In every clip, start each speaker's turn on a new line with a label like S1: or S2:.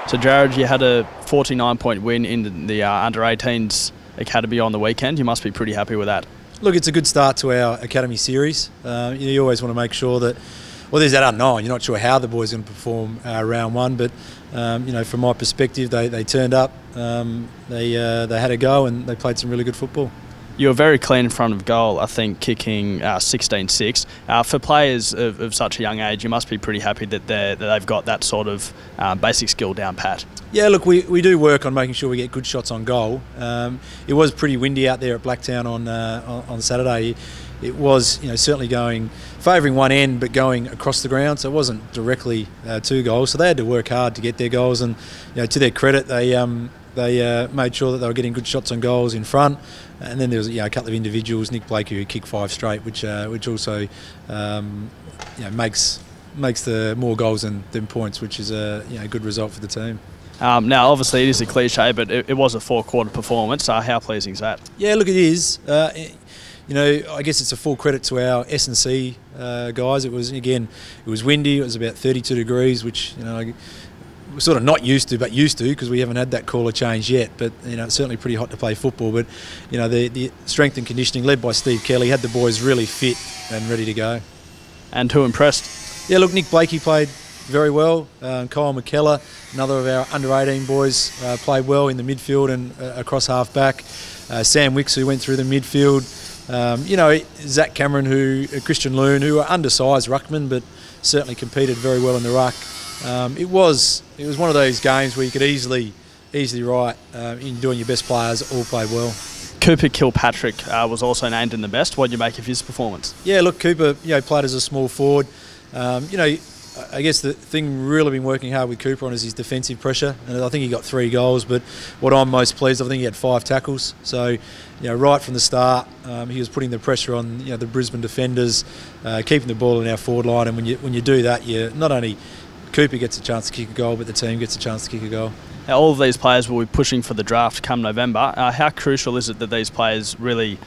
S1: So Jared, you had a 49-point win in the under-18s academy on the weekend. You must be pretty happy with that.
S2: Look, it's a good start to our academy series. You always want to make sure that, well, there's that unknown. You're not sure how the boys are going to perform round one, but from my perspective, they turned up, they had a go, and they played some really good football.
S1: You were very clean in front of goal, I think, kicking 16-6. For players of such a young age, you must be pretty happy that they've got that sort of basic skill down pat.
S2: Yeah, look, we do work on making sure we get good shots on goal. It was pretty windy out there at Blacktown on Saturday. It was, certainly favouring one end, but going across the ground, so it wasn't directly to goals. So they had to work hard to get their goals, and to their credit, they made sure that they were getting good shots on goals in front. And then there was a couple of individuals, Nick Blakey, who kicked 5 straight, which also makes the more goals than points, which is a good result for the team.
S1: Now, obviously, it is a cliche, but it was a 4-quarter performance. How pleasing is that?
S2: Yeah, look, it is. I guess it's a full credit to our S&C guys. It was windy. It was about 32 degrees, which we're sort of not used to, but used to, because we haven't had that cooler change yet. But it's certainly pretty hot to play football. But the strength and conditioning led by Steve Kelly had the boys really fit and ready to go. And
S1: who impressed?
S2: Yeah, look, Nick Blakey played very well. Kyle McKellar, another of our under-18 boys, played well in the midfield and across half-back. Sam Wicks, who went through the midfield. Zach Cameron, Christian Loon, who are undersized ruckmen, but certainly competed very well in the ruck. It was one of those games where you could easily write in doing your best players all played well.
S1: Cooper Kilpatrick was also named in the best. What did you make of his performance?
S2: Yeah, look, Cooper played as a small forward. I guess the thing really been working hard with Cooper on is his defensive pressure, and I think he got 3 goals. But what I'm most pleased, I think he had 5 tackles. So, right from the start, he was putting the pressure on the Brisbane defenders, keeping the ball in our forward line. And when you do that, you not only Cooper gets a chance to kick a goal, but the team gets a chance to kick a goal.
S1: Now, all of these players will be pushing for the draft come November. How crucial is it that these players really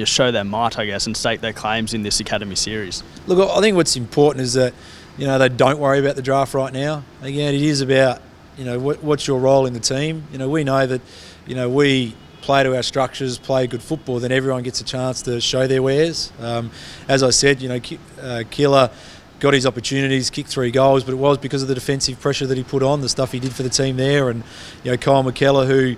S1: show their might, I guess, and stake their claims in this academy series?
S2: Look, I think what's important is that they don't worry about the draft right now. Again, it is about what's your role in the team. We know that we play to our structures, play good football, then everyone gets a chance to show their wares. As I said, Keeler got his opportunities, kicked 3 goals, but it was because of the defensive pressure that he put on, the stuff he did for the team there. And Kyle McKellar, who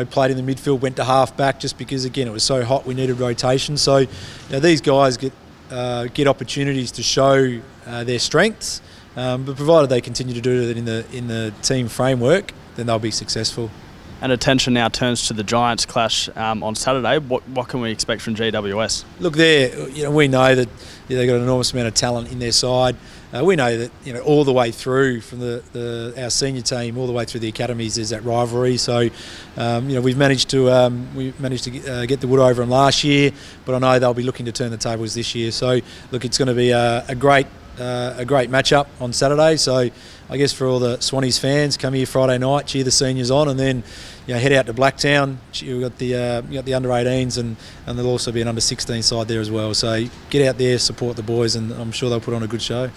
S2: played in the midfield, went to half back just because, again, it was so hot, we needed rotation. So these guys get opportunities to show their strengths, but provided they continue to do that in the team framework, then they'll be successful.
S1: And attention now turns to the Giants clash on Saturday. What can we expect from GWS?
S2: Look, we know that they've got an enormous amount of talent in their side. We know that all the way through from our senior team all the way through the academies there's that rivalry. So we've managed to get the wood over them last year, but I know they'll be looking to turn the tables this year. So look, it's going to be a great matchup on Saturday. So I guess for all the Swannies fans, come here Friday night, cheer the seniors on, and then head out to Blacktown. We've got the under-18s, and there'll also be an under-16 side there as well. So get out there, support the boys, and I'm sure they'll put on a good show.